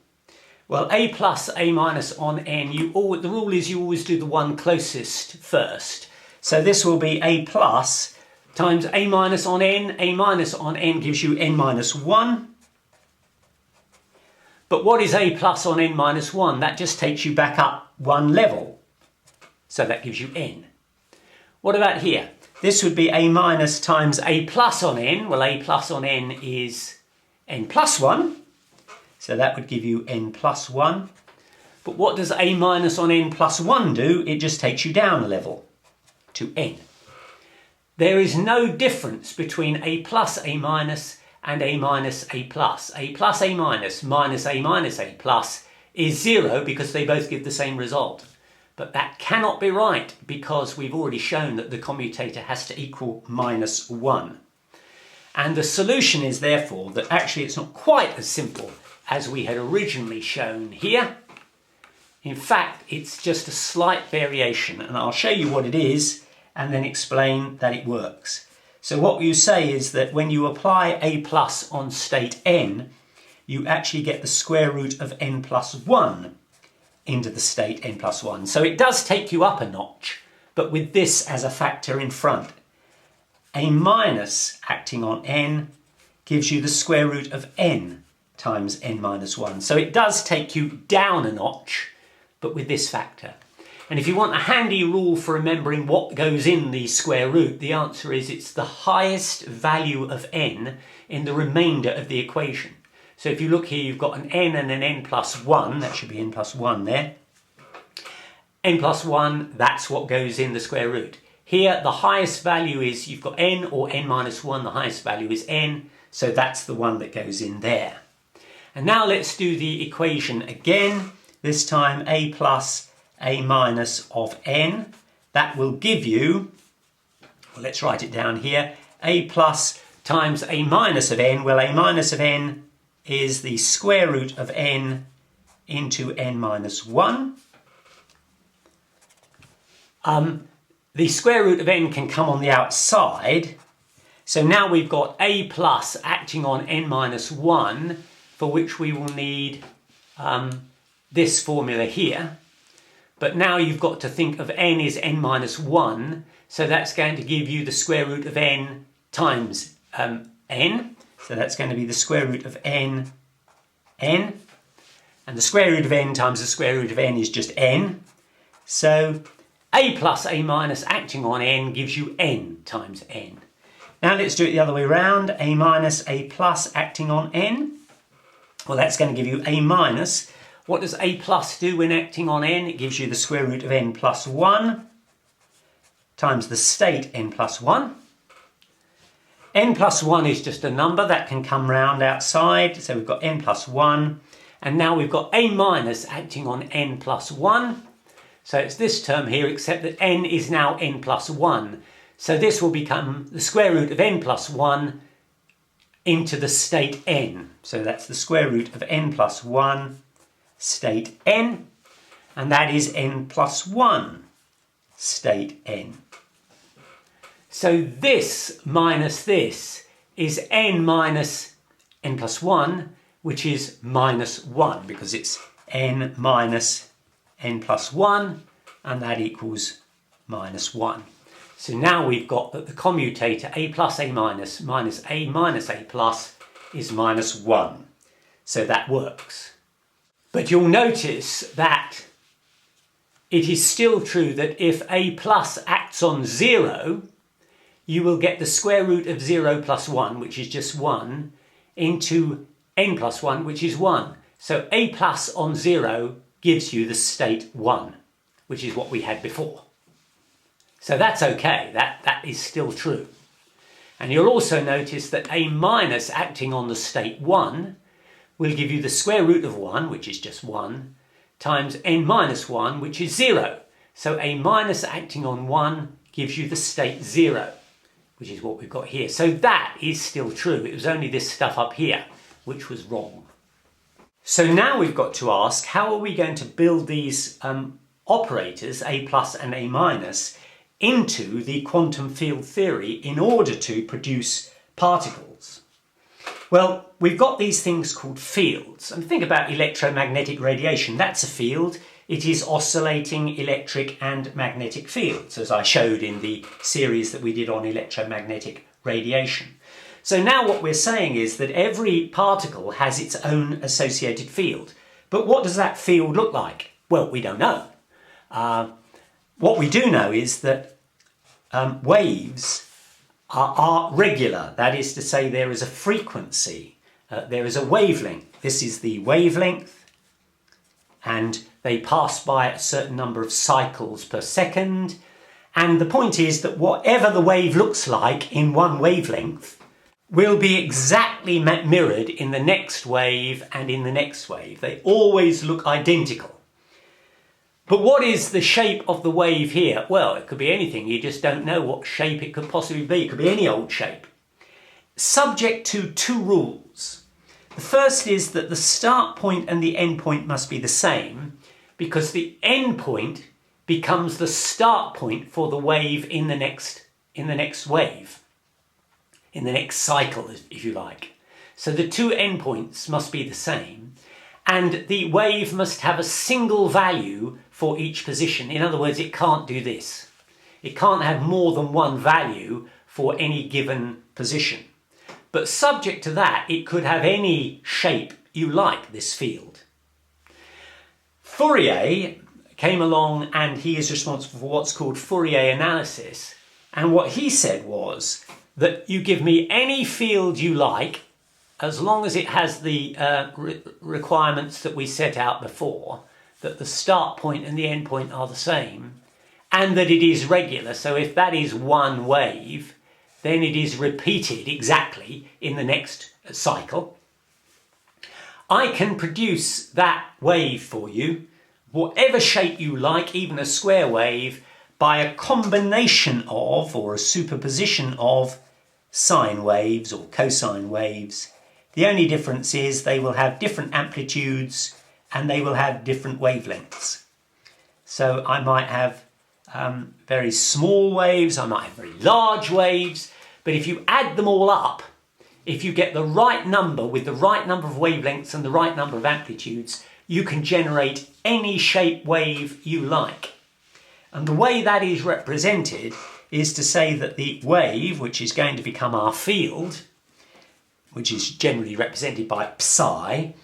Well, A plus A- on n, the rule is you always do the one closest first. So this will be A plus times A- on n. A- on n gives you n-1. But what is A plus on n-1? That just takes you back up one level. So that gives you n. What about here? This would be A- times A plus on n. Well, A plus on n is n+1. So that would give you n+1. But what does A- on n+1 do? It just takes you down a level to n. There is no difference between A plus A- and A minus A plus. A plus A minus A plus is 0 because they both give the same result. But that cannot be right because we've already shown that the commutator has to equal -1. And the solution is therefore that actually it's not quite as simple as we had originally shown here. In fact, it's just a slight variation, and I'll show you what it is and then explain that it works. So what you say is that when you apply A plus on state n, you actually get the square root of n+1 into the state n+1. So it does take you up a notch, but with this as a factor in front. A minus acting on n gives you the square root of n times n-1. So it does take you down a notch, but with this factor. And if you want a handy rule for remembering what goes in the square root, the answer is it's the highest value of n in the remainder of the equation. So if you look here, you've got an n and an n+1, that should be n+1 there. n+1, that's what goes in the square root. Here, the highest value is, you've got n or n-1, the highest value is n, so that's the one that goes in there. And now let's do the equation again, this time A plus A minus of n that will give you, well, let's write it down here, a plus times a minus of n. Well, a minus of n is the square root of n into n minus 1. The square root of n can come on the outside. So now we've got a plus acting on n minus 1, for which we will need this formula here. But now you've got to think of n is n minus 1, so that's going to give you the square root of n times n. So that's going to be the square root of n. And the square root of n times the square root of n is just n. So a plus a minus acting on n gives you n times n. Now let's do it the other way around. A minus a plus acting on n. Well, that's going to give you a minus. What does a plus do when acting on n? It gives you the square root of n plus 1 times the state n plus 1. N plus 1 is just a number that can come round outside. So we've got n plus 1. And now we've got a minus acting on n plus 1. So it's this term here, except that n is now n plus 1. So this will become the square root of n plus 1 into the state n. So that's the square root of n plus 1 state n. And that is n plus 1 state n. So this minus this is n minus n plus 1, which is minus 1, because it's n minus n plus 1, and that equals minus 1. So now we've got that the commutator a plus a minus minus a plus is minus 1. So that works. But you'll notice that it is still true that if a plus acts on 0, you will get the square root of 0 plus 1, which is just 1, into n plus 1, which is 1. So a plus on 0 gives you the state 1, which is what we had before. So that's okay, that is still true. And you'll also notice that a minus acting on the state 1 will give you the square root of 1, which is just 1, times n minus 1, which is 0. So a minus acting on 1 gives you the state 0, which is what we've got here. So that is still true. It was only this stuff up here which was wrong. So now we've got to ask, how are we going to build these operators, a plus and a minus, into the quantum field theory in order to produce particles? Well, we've got these things called fields. And think about electromagnetic radiation. That's a field. It is oscillating electric and magnetic fields, as I showed in the series that we did on electromagnetic radiation. So now what we're saying is that every particle has its own associated field. But what does that field look like? Well, we don't know. What we do know is that waves are regular. That is to say, there is a frequency, there is a wavelength. This is the wavelength, and they pass by a certain number of cycles per second. And the point is that whatever the wave looks like in one wavelength will be exactly mirrored in the next wave and in the next wave. They always look identical. But what is the shape of the wave here? Well, it could be anything. You just don't know what shape it could possibly be. It could be any old shape. Subject to two rules. The first is that the start point and the end point must be the same, because the end point becomes the start point for the wave in the next wave, in the next cycle, if you like. So the two endpoints must be the same, and the wave must have a single value for each position. In other words, it can't do this. It can't have more than one value for any given position. But subject to that, it could have any shape you like, this field. Fourier came along, and he is responsible for what's called Fourier analysis. And what he said was that you give me any field you like, as long as it has the requirements that we set out before, that the start point and the end point are the same, and that it is regular. So if that is one wave, then it is repeated exactly in the next cycle. I can produce that wave for you, whatever shape you like, even a square wave, by a combination of, or a superposition of, sine waves or cosine waves. The only difference is they will have different amplitudes and they will have different wavelengths. So I might have very small waves, I might have very large waves, but if you add them all up, if you get the right number with the right number of wavelengths and the right number of amplitudes, you can generate any shape wave you like. And the way that is represented is to say that the wave, which is going to become our field, which is generally represented by psi,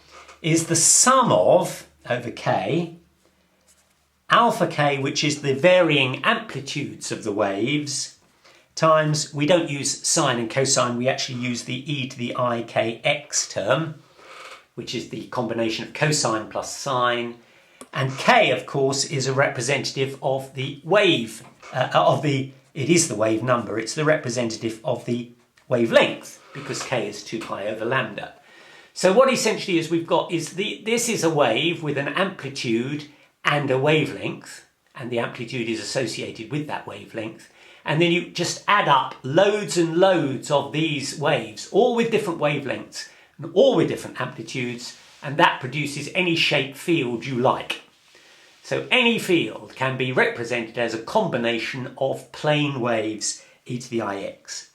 is the sum of, over k, alpha k, which is the varying amplitudes of the waves, times, we don't use sine and cosine, we actually use the e to the I kx term, which is the combination of cosine plus sine, and k, of course, is a representative of the wave, it is the wave number, it's the representative of the wavelength, because k is 2 pi over lambda. So what essentially is we've got is this is a wave with an amplitude and a wavelength, and the amplitude is associated with that wavelength, and then you just add up loads and loads of these waves, all with different wavelengths and all with different amplitudes, and that produces any shape field you like. So any field can be represented as a combination of plane waves e to the ix.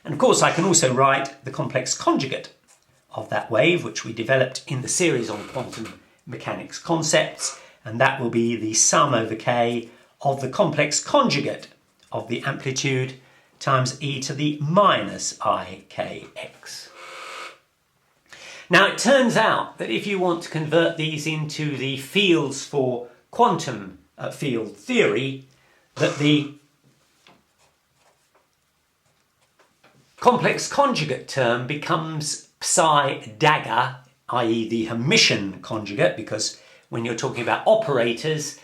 And of course I can also write the complex conjugate of that wave, which we developed in the series on quantum mechanics concepts, and that will be the sum over k of the complex conjugate of the amplitude times e to the minus ikx. Now it turns out that if you want to convert these into the fields for quantum field theory, that the complex conjugate term becomes psi dagger, i.e. the Hermitian conjugate, because when you're talking about operators,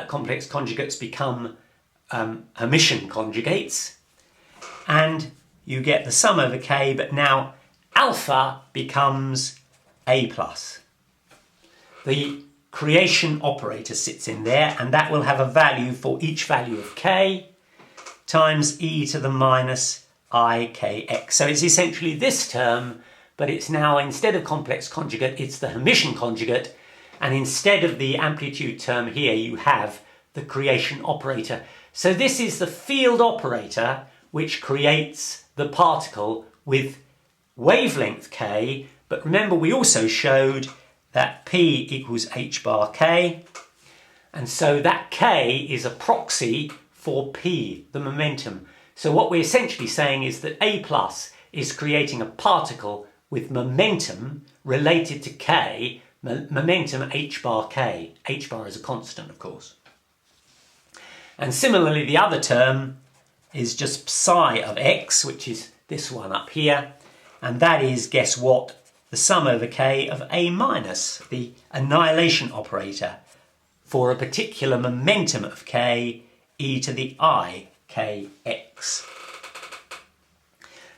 complex conjugates become Hermitian conjugates, and you get the sum over k, but now alpha becomes a plus. The creation operator sits in there, and that will have a value for each value of k times e to the minus ikx. So it's essentially this term, but it's now, instead of complex conjugate, it's the Hermitian conjugate, and instead of the amplitude term here, you have the creation operator. So this is the field operator which creates the particle with wavelength k, but remember we also showed that p equals h bar k, and so that k is a proxy for p, the momentum. So what we're essentially saying is that a plus is creating a particle with momentum related to k, momentum h bar k. H bar is a constant, of course. And similarly, the other term is just psi of x, which is this one up here, and that is, guess what, the sum over k of a minus, the annihilation operator, for a particular momentum of k, e to the ikx.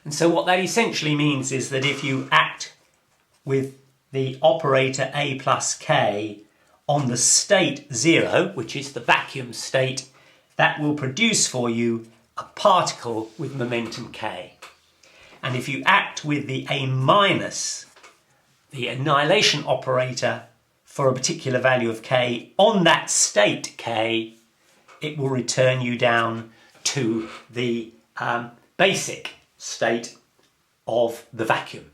And so what that essentially means is that if you act with the operator a plus k on the state 0, which is the vacuum state, that will produce for you a particle with momentum k. And if you act with the a minus, the annihilation operator, for a particular value of k on that state k, it will return you down to the basic state of the vacuum.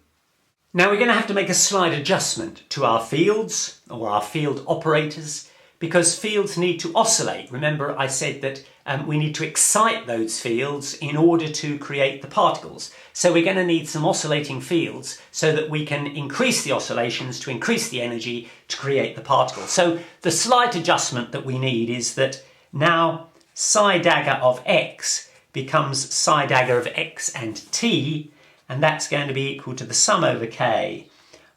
Now we're going to have to make a slight adjustment to our fields, or our field operators, because fields need to oscillate. Remember I said that we need to excite those fields in order to create the particles. So we're going to need some oscillating fields so that we can increase the oscillations to increase the energy to create the particles. So the slight adjustment that we need is that now psi dagger of x becomes psi dagger of x and t, and that's going to be equal to the sum over k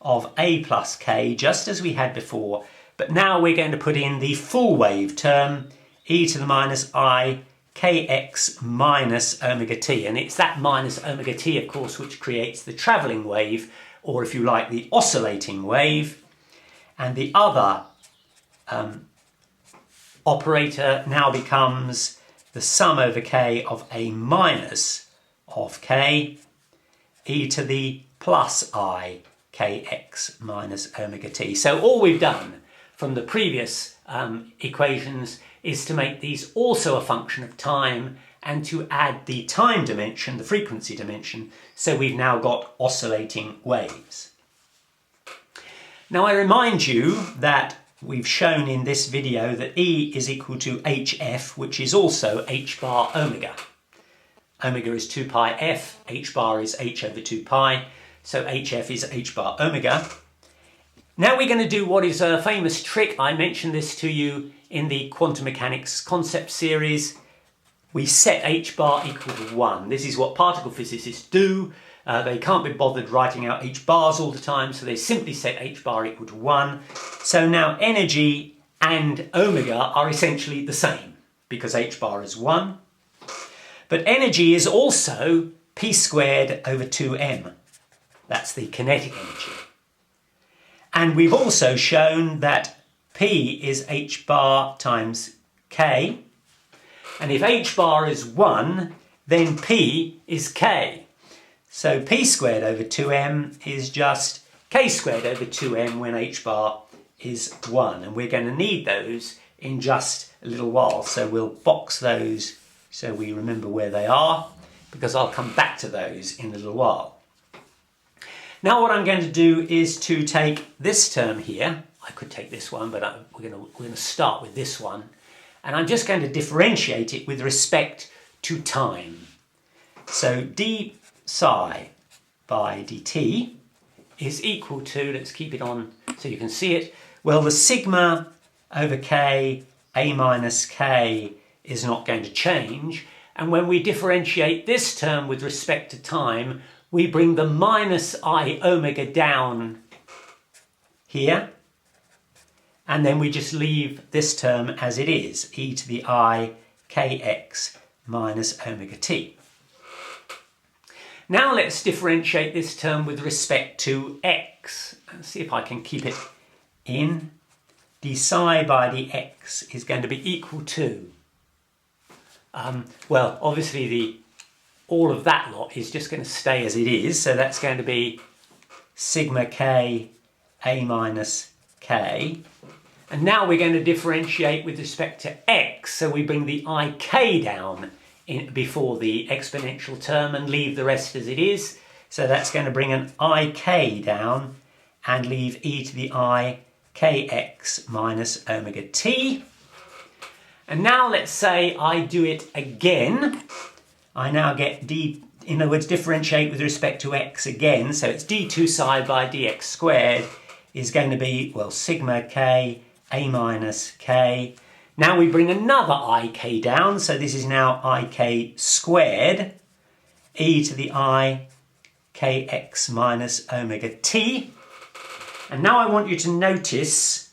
of a plus k, just as we had before, but now we're going to put in the full wave term, e to the minus I kx minus omega t, and it's that minus omega t, of course, which creates the travelling wave, or if you like, the oscillating wave. And the other operator now becomes the sum over k of a minus of k e to the plus I kx minus omega t. So all we've done from the previous equations is to make these also a function of time and to add the time dimension, the frequency dimension, so we've now got oscillating waves. Now I remind you that we've shown in this video that E is equal to hf, which is also h bar omega. Omega is 2 pi f, h bar is h over 2 pi, so hf is h bar omega. Now we're going to do what is a famous trick. I mentioned this to you in the quantum mechanics concept series. We set h bar equal to 1. This is what particle physicists do. They can't be bothered writing out h bars all the time, so they simply set h bar equal to 1. So now energy and omega are essentially the same because h bar is 1. But energy is also p squared over 2m. That's the kinetic energy. And we've also shown that P is h bar times k. And if h bar is 1, then P is k. So P squared over 2m is just k squared over 2m when h bar is 1. And we're going to need those in just a little while. So we'll box those so we remember where they are, because I'll come back to those in a little while. Now what I'm going to do is to take this term here. I could take this one, but we're going to start with this one. And I'm just going to differentiate it with respect to time. So d psi by dt is equal to, let's keep it on so you can see it, well, the sigma over k, a minus k, is not going to change. And when we differentiate this term with respect to time, we bring the minus I omega down here, and then we just leave this term as it is, e to the I kx minus omega t. Now let's differentiate this term with respect to x. Let's see if I can keep it in. d psi by dx is going to be equal to, well, obviously all of that lot is just going to stay as it is, so that's going to be sigma k a minus k. And now we're going to differentiate with respect to x, so we bring the ik down before the exponential term and leave the rest as it is. So that's going to bring an ik down and leave e to the I kx minus omega t. And now let's say I do it again. I now get d, in other words, differentiate with respect to x again. So it's d2 psi by dx squared is going to be, well, sigma k a minus k. Now we bring another ik down. So this is now ik squared e to the I kx minus omega t. And now I want you to notice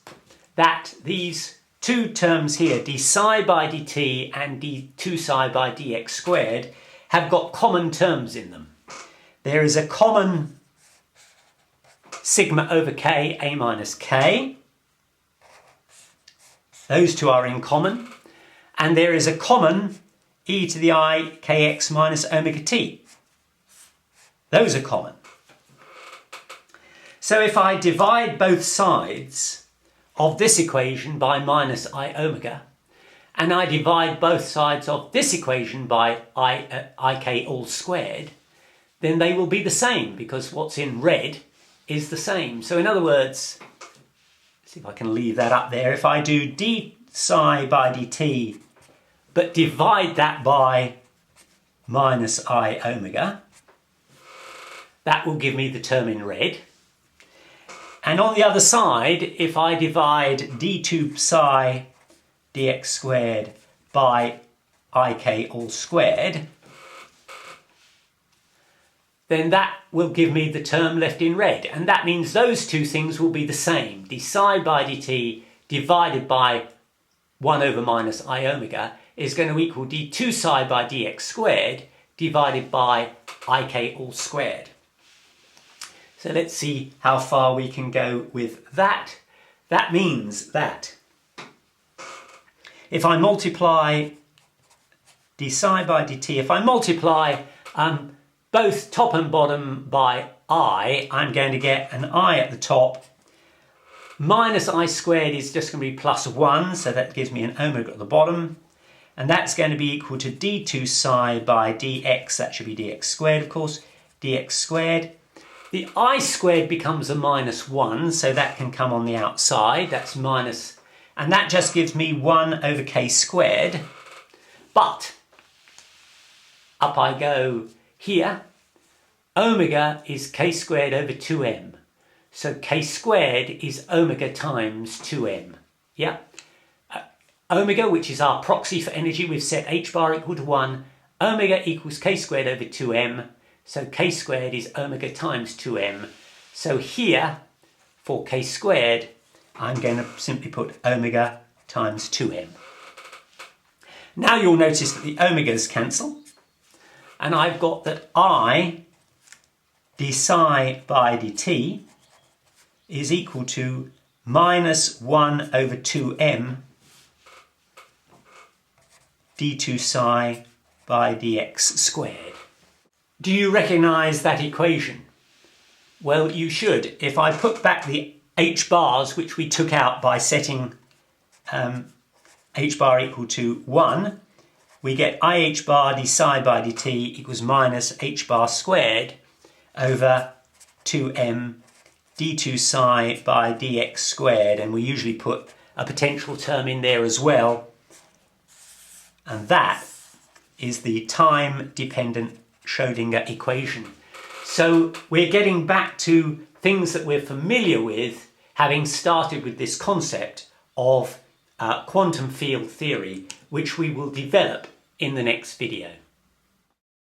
that these two terms here, d psi by dt and d2 psi by dx squared, have got common terms in them. There is a common sigma over k, a minus k. Those two are in common. And there is a common e to the I kx minus omega t. Those are common. So if I divide both sides of this equation by minus I omega, and I divide both sides of this equation by ik all squared, then they will be the same, because what's in red is the same. So in other words, see if I can leave that up there. If I do d psi by dt, but divide that by minus I omega, that will give me the term in red. And on the other side, if I divide d2 psi dx squared by ik all squared, then that will give me the term left in red. And that means those two things will be the same. d psi by dt divided by 1 over minus I omega is going to equal d2 psi by dx squared divided by ik all squared. So let's see how far we can go with that. That means that if I multiply d psi by dt, if I multiply both top and bottom by I, I'm going to get an I at the top. Minus I squared is just going to be plus 1, so that gives me an omega at the bottom. And that's going to be equal to d2 psi by dx, that should be dx squared of course, dx squared. The I squared becomes a minus 1, so that can come on the outside, that's minus, and that just gives me 1 over k squared. But, up I go here, omega is k squared over 2m. So k squared is omega times 2m. Yeah? Omega, which is our proxy for energy, we've set h bar equal to 1. Omega equals k squared over 2m. So k squared is omega times 2m. So here, for k squared, I'm going to simply put omega times 2m. Now you'll notice that the omegas cancel. And I've got that I d psi by dt is equal to minus 1 over 2m d2 psi by dx squared. Do you recognise that equation? Well, you should. If I put back the h bars, which we took out by setting h bar equal to 1, we get ih bar d psi by dt equals minus h bar squared over 2m d2 psi by dx squared, and we usually put a potential term in there as well, and that is the time-dependent Schrödinger equation. So we're getting back to things that we're familiar with, having started with this concept of quantum field theory, which we will develop in the next video.